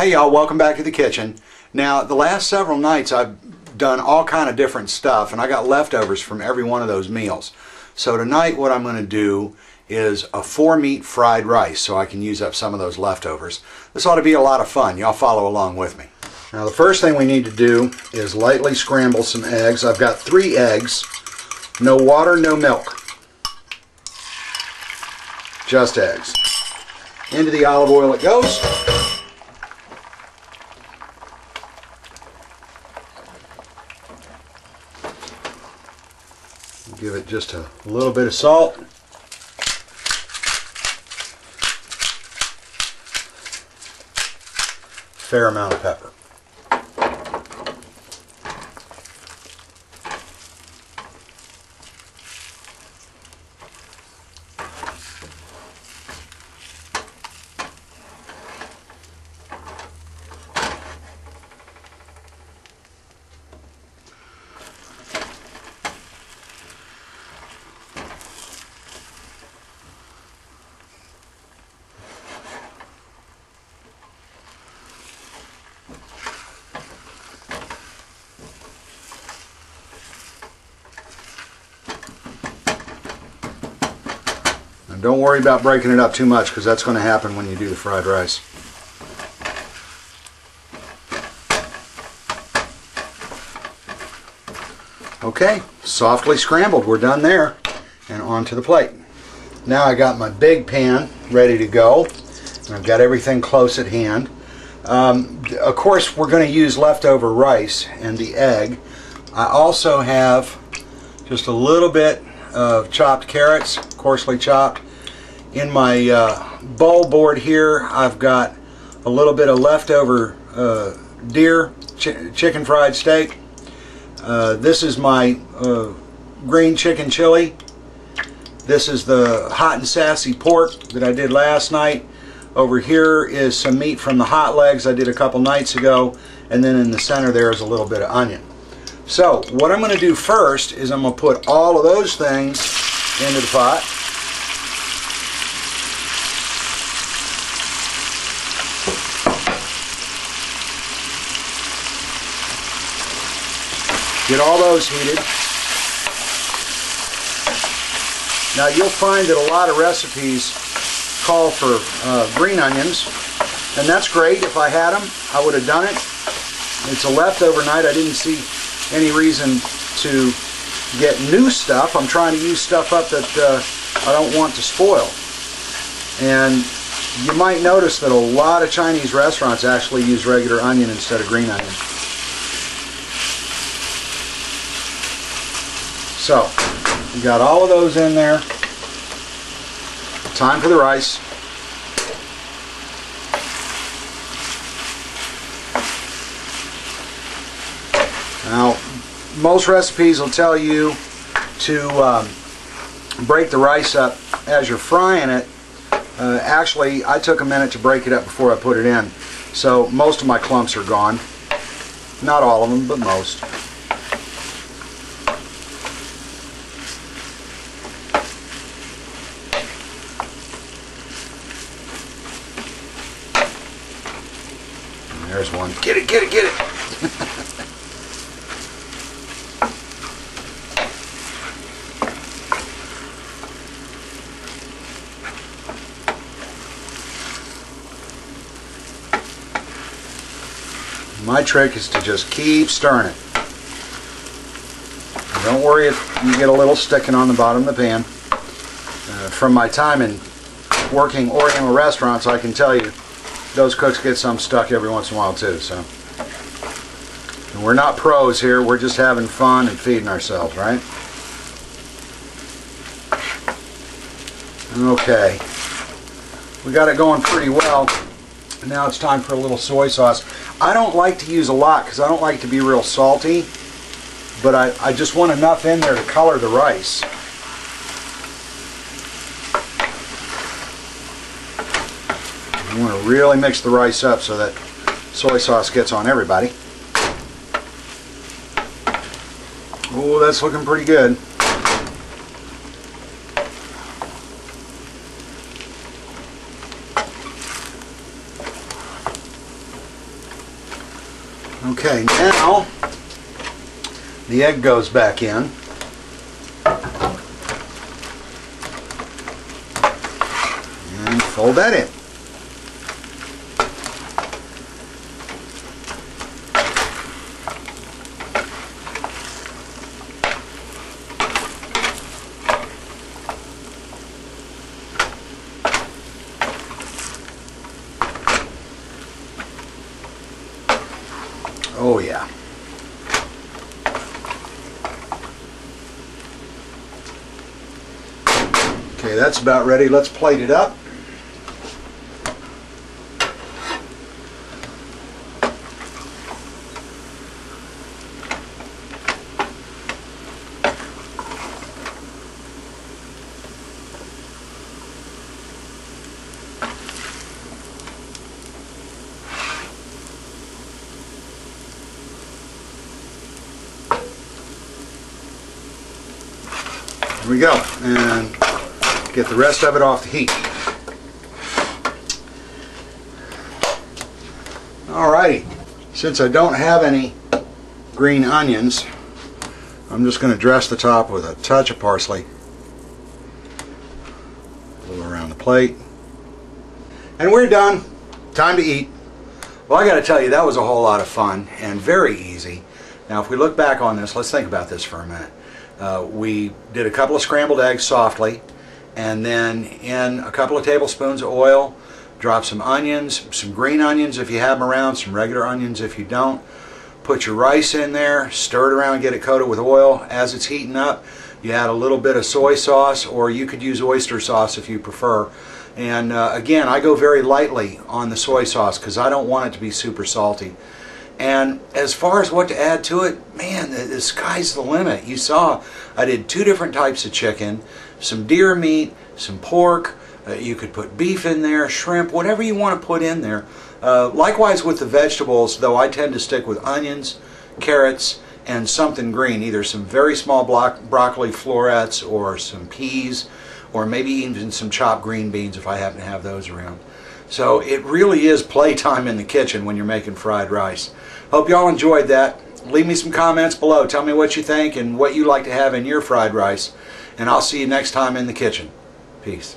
Hey y'all, welcome back to the kitchen. Now the last several nights I've done all kind of different stuff and I got leftovers from every one of those meals. So tonight what I'm going to do is a 4-meat fried rice so I can use up some of those leftovers. This ought to be a lot of fun. Y'all follow along with me. Now the first thing we need to do is lightly scramble some eggs. I've got 3 eggs, no water, no milk. Just eggs. Into the olive oil it goes. Give it just a little bit of salt. Fair amount of pepper. Don't worry about breaking it up too much because that's going to happen when you do the fried rice. Okay, softly scrambled. We're done there. And onto the plate. Now I got my big pan ready to go. And I've got everything close at hand. Of course, we're going to use leftover rice and the egg. I also have just a little bit of chopped carrots, coarsely chopped. In my bowl board here, I've got a little bit of leftover deer chicken fried steak. This is my green chicken chili. This is the hot and sassy pork that I did last night. Over here is some meat from the hot legs I did a couple nights ago. And then in the center there is a little bit of onion. So what I'm going to do first is I'm going to put all of those things into the pot. Get all those heated. Now you'll find that a lot of recipes call for green onions, and that's great. If I had them, I would have done it. It's a leftover night. I didn't see any reason to get new stuff. I'm trying to use stuff up that I don't want to spoil. And you might notice that a lot of Chinese restaurants actually use regular onion instead of green onion. So, we got all of those in there. Time for the rice. Now, most recipes will tell you to break the rice up as you're frying it. Actually, I took a minute to break it up before I put it in. So, most of my clumps are gone. Not all of them, but most. There's one. Get it, get it, get it! My trick is to just keep stirring it. And don't worry if you get a little sticking on the bottom of the pan. From my time in working Oriental restaurants, I can tell you those cooks get some stuck every once in a while too. So, and we're not pros here. We're just having fun and feeding ourselves, right? Okay, we got it going pretty well. Now it's time for a little soy sauce. I don't like to use a lot because I don't like to be real salty, but I just want enough in there to color the rice. You want to really mix the rice up so that soy sauce gets on everybody. Oh, that's looking pretty good. Okay, now the egg goes back in. And fold that in. Oh yeah. Okay, that's about ready. Let's plate it up. Here we go, and get the rest of it off the heat. Alrighty, since I don't have any green onions, I'm just going to dress the top with a touch of parsley. A little around the plate. And we're done. Time to eat. Well, I got to tell you, that was a whole lot of fun and very easy. Now, if we look back on this, let's think about this for a minute. We did a couple of scrambled eggs softly, and then in a couple of tablespoons of oil, drop some onions, some green onions if you have them around, some regular onions if you don't. Put your rice in there, stir it around, get it coated with oil. As it's heating up, you add a little bit of soy sauce, or you could use oyster sauce if you prefer. And again, I go very lightly on the soy sauce because I don't want it to be super salty. And as far as what to add to it, man, the sky's the limit. You saw I did 2 different types of chicken, some deer meat, some pork. You could put beef in there, shrimp, whatever you want to put in there. Likewise with the vegetables, though, I tend to stick with onions, carrots, and something green, either some very small broccoli florets or some peas, or maybe even some chopped green beans if I happen to have those around. So it really is playtime in the kitchen when you're making fried rice. Hope y'all enjoyed that. Leave me some comments below. Tell me what you think and what you like to have in your fried rice. And I'll see you next time in the kitchen. Peace.